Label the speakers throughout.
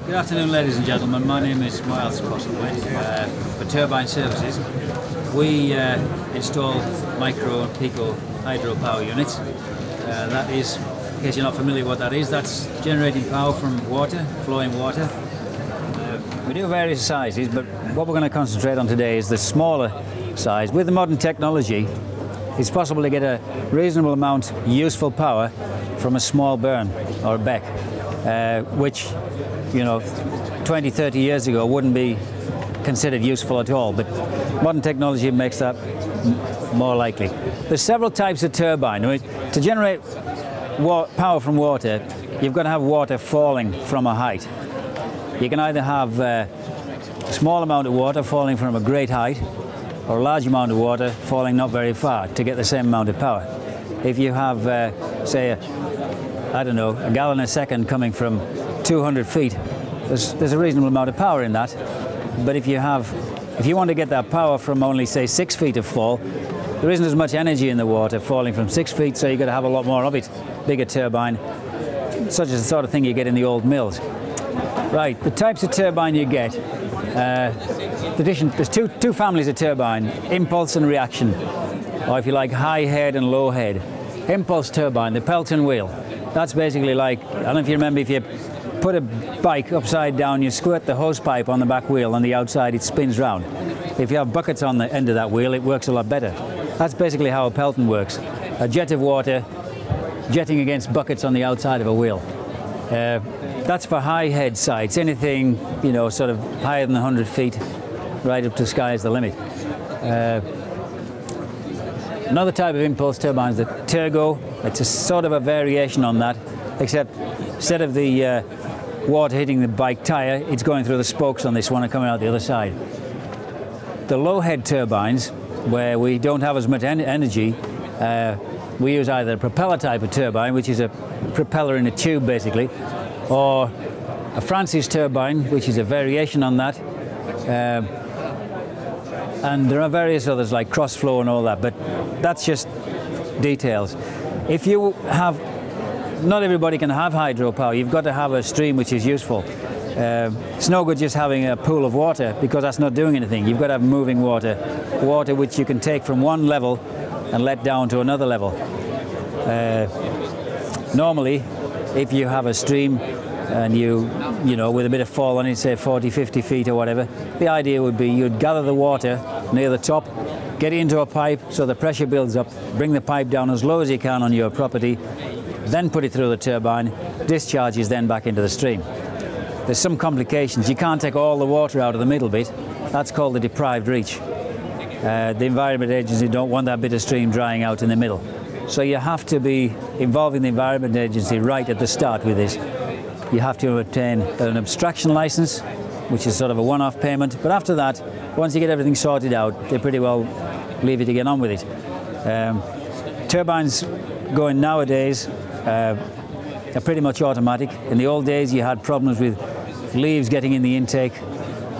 Speaker 1: Good afternoon, ladies and gentlemen. My name is Miles Postlethwaite for Turbine Services. We install micro and pico hydropower units. That is, in case you're not familiar what that is, that's generating power from water, flowing water. We do various sizes, but what we're going to concentrate on today is the smaller size. With the modern technology, it's possible to get a reasonable amount of useful power from a small burn or a beck, which, you know, 20, 30 years ago wouldn't be considered useful at all, but modern technology makes that more likely. There's several types of turbine. I mean, to generate power from water, you've got to have water falling from a height. You can either have a small amount of water falling from a great height, or a large amount of water falling not very far to get the same amount of power. If you have, say, I don't know, a gallon a second coming from 200 feet, there's a reasonable amount of power in that. But if you want to get that power from only, say, 6 feet of fall, there isn't as much energy in the water falling from 6 feet, so you've got to have a lot more of it. Bigger turbine, such as the sort of thing you get in the old mills. Right, the types of turbine you get. There's two families of turbine, impulse and reaction, or if you like, high head and low head. Impulse turbine, the Pelton wheel. That's basically like, I don't know if you remember, if you put a bike upside down, you squirt the hose pipe on the back wheel, on the outside it spins round. If you have buckets on the end of that wheel, it works a lot better. That's basically how a Pelton works. A jet of water jetting against buckets on the outside of a wheel. That's for high head sites, anything, you know, sort of higher than 100 feet, right up to sky is the limit. Another type of impulse turbine is the Turgo. It's a sort of a variation on that, except instead of the water hitting the bike tyre, it's going through the spokes on this one and coming out the other side. The low head turbines, where we don't have as much energy, we use either a propeller type of turbine, which is a propeller in a tube basically, or a Francis turbine, which is a variation on that. And there are various others like cross flow and all that, but that's just details. If you have, not everybody can have hydropower, you've got to have a stream which is useful. It's no good just having a pool of water, because that's not doing anything. You've got to have moving water, water which you can take from one level and let down to another level. Normally, if you have a stream and you know, with a bit of fall on it, say 40, 50 feet or whatever, the idea would be you'd gather the water near the top, get it into a pipe so the pressure builds up, bring the pipe down as low as you can on your property, then put it through the turbine, discharges then back into the stream. There's some complications. You can't take all the water out of the middle bit. That's called the deprived reach. The Environment Agency don't want that bit of stream drying out in the middle. So you have to be involving the Environment Agency right at the start with this. You have to obtain an abstraction license, which is sort of a one-off payment. But after that, once you get everything sorted out, they pretty well leave you to get on with it. Turbines going nowadays are pretty much automatic. In the old days, you had problems with leaves getting in the intake.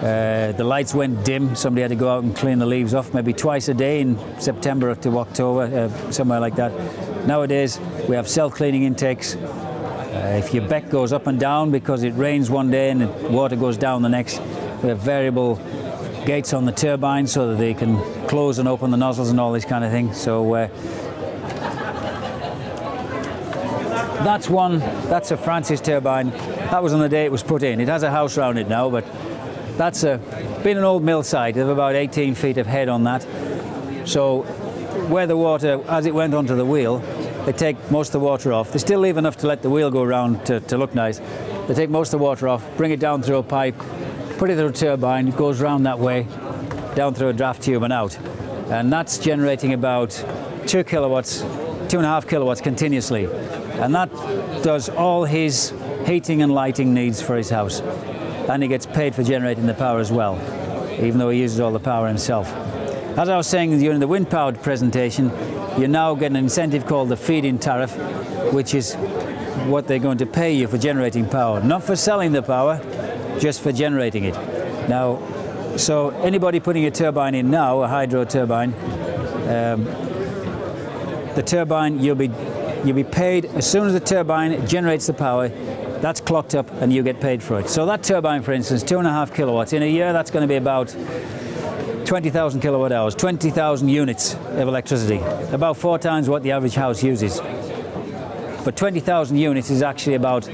Speaker 1: The lights went dim. Somebody had to go out and clean the leaves off maybe twice a day in September to October, somewhere like that. Nowadays, we have self-cleaning intakes. If your beck goes up and down because it rains one day and the water goes down the next, we have variable gates on the turbine so that they can close and open the nozzles and all this kind of thing. So that's a Francis turbine. That was on the day it was put in. It has a house around it now, but that's been an old mill site. They have about 18 feet of head on that. So where the water, as it went onto the wheel, they take most of the water off. They still leave enough to let the wheel go around to look nice. They take most of the water off, bring it down through a pipe, put it through a turbine, it goes round that way, down through a draft tube and out. And that's generating about 2 kilowatts, 2.5 kilowatts continuously. And that does all his heating and lighting needs for his house. And he gets paid for generating the power as well, even though he uses all the power himself. As I was saying during the wind-powered presentation, you now get an incentive called the feed-in tariff, which is what they're going to pay you for generating power. Not for selling the power, just for generating it. Now, so anybody putting a turbine in now, a hydro turbine, the turbine, you'll be paid as soon as the turbine generates the power. that's clocked up and you get paid for it. So that turbine, for instance, 2.5 kilowatts, in a year that's going to be about 20,000 kilowatt hours, 20,000 units of electricity, about 4 times what the average house uses. But 20,000 units is actually about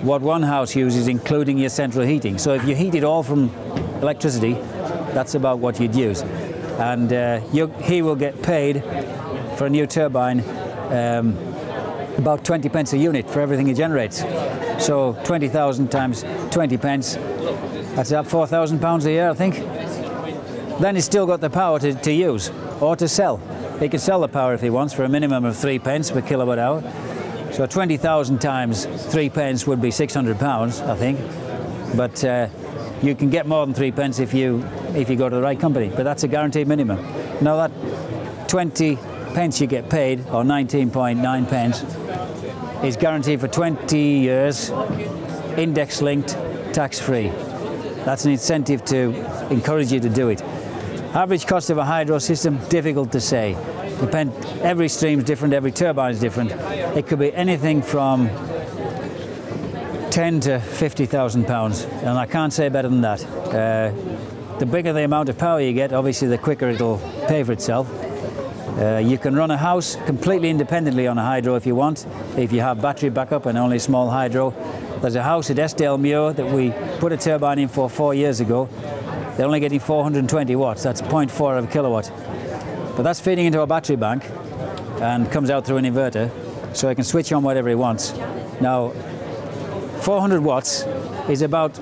Speaker 1: what one house uses, including your central heating. So if you heat it all from electricity, that's about what you'd use. And he will get paid for a new turbine about 20 pence a unit for everything he generates. So 20,000 times 20 pence, that's about £4,000 a year, I think. Then he's still got the power to use or to sell. He can sell the power if he wants for a minimum of 3 pence per kilowatt hour. So 20,000 times 3 pence would be £600, I think. But you can get more than 3 pence if you go to the right company. But that's a guaranteed minimum. Now that 20 pence you get paid, or 19.9 pence, is guaranteed for 20 years, index-linked, tax-free. That's an incentive to encourage you to do it. Average cost of a hydro system, difficult to say. Every stream's different, every turbine's different. It could be anything from 10 to 50,000 pounds, and I can't say better than that. The bigger the amount of power you get, obviously the quicker it'll pay for itself. You can run a house completely independently on a hydro if you want, if you have battery backup and only small hydro. There's a house at Eskdale Muir that we put a turbine in for 4 years ago. They're only getting 420 watts, that's 0.4 of a kilowatt. But that's feeding into a battery bank and comes out through an inverter, so he can switch on whatever he wants. Now, 400 watts is about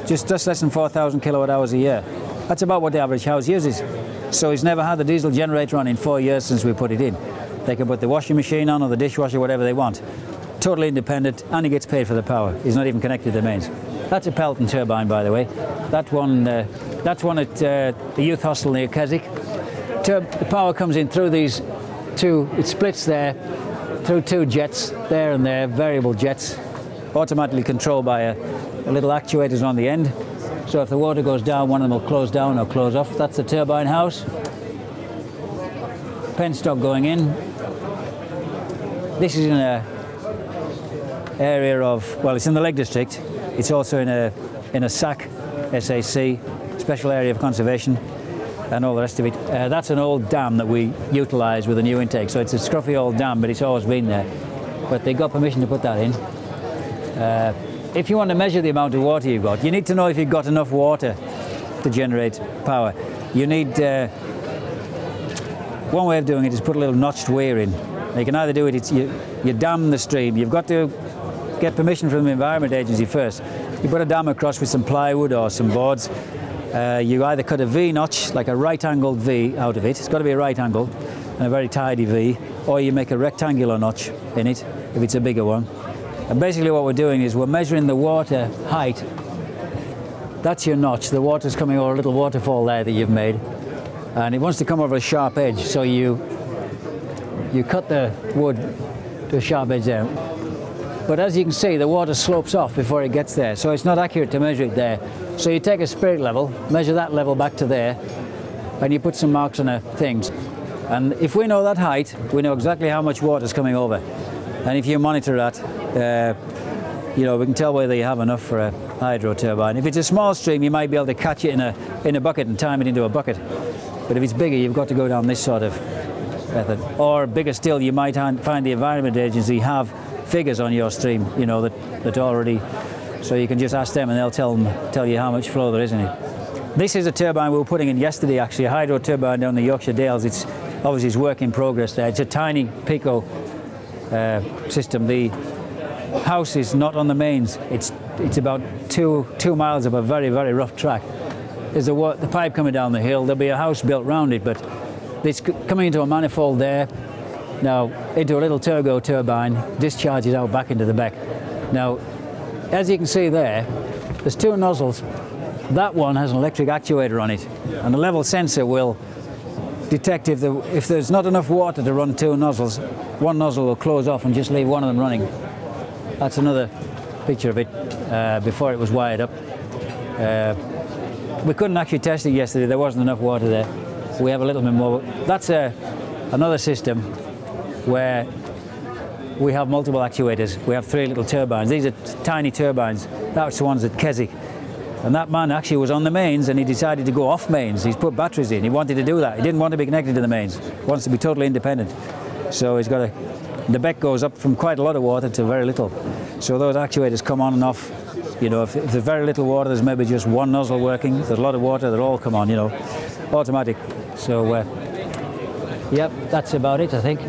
Speaker 1: just less than 4,000 kilowatt hours a year. That's about what the average house uses. So he's never had the diesel generator on in 4 years since we put it in. They can put the washing machine on or the dishwasher, whatever they want. Totally independent, and he gets paid for the power. He's not even connected to the mains. That's a Pelton turbine, by the way. That's one at the youth hostel near Keswick. The power comes in through these two, it splits there, through 2 jets, there and there, variable jets, automatically controlled by a little actuators on the end. So if the water goes down, one of them will close down or close off. That's the turbine house. Penstock going in. This is in a area of, well, it's in the Lake District. It's also in a SAC, SAC, Special Area of Conservation, and all the rest of it. That's an old dam that we utilise with a new intake. So it's a scruffy old dam, but it's always been there. But they got permission to put that in. If you want to measure the amount of water you've got, you need to know if you've got enough water to generate power. You need, one way of doing it is put a little notched weir in. You can either do it, you dam the stream. You've got to get permission from the Environment Agency first. You put a dam across with some plywood or some boards. You either cut a V notch, like a right-angled V out of it. It's got to be a right angle and a very tidy V. Or you make a rectangular notch in it, if it's a bigger one. And basically what we're doing is we're measuring the water height. That's your notch. The water's coming over a little waterfall there that you've made. And it wants to come over a sharp edge, so you cut the wood to a sharp edge there. But as you can see, the water slopes off before it gets there, so it's not accurate to measure it there. So you take a spirit level, measure that level back to there, and you put some marks on the things. And if we know that height, we know exactly how much water is coming over. And if you monitor that, we can tell whether you have enough for a hydro turbine. If it's a small stream, you might be able to catch it in a bucket and time it into a bucket. But if it's bigger, you've got to go down this sort of method. Or bigger still, you might find the Environment Agency have figures on your stream, that already, so you can just ask them and they'll tell you how much flow there is in it. This is a turbine we were putting in yesterday, actually, a hydro turbine down the Yorkshire Dales. It's obviously work in progress there. It's a tiny Pico system. The house is not on the mains. It's about two miles up a very, very rough track. There's the pipe coming down the hill. There'll be a house built round it, but it's coming into a manifold there. Now, into a little turbo turbine, discharges out back into the back. Now, as you can see there's 2 nozzles. That one has an electric actuator on it, and the level sensor will detect if there's not enough water to run 2 nozzles. One nozzle will close off and just leave one of them running. That's another picture of it before it was wired up. We couldn't actually test it yesterday. There wasn't enough water there. We have a little bit more. That's another system where we have multiple actuators. We have 3 little turbines. These are tiny turbines. That's the ones at Keswick. And that man actually was on the mains and he decided to go off mains. He's put batteries in. He wanted to do that. He didn't want to be connected to the mains. He wants to be totally independent. So he's got the beck goes up from quite a lot of water to very little. So those actuators come on and off. You know, if there's very little water, there's maybe just one nozzle working. If there's a lot of water, they'll all come on, you know, automatic. So, yep, that's about it, I think.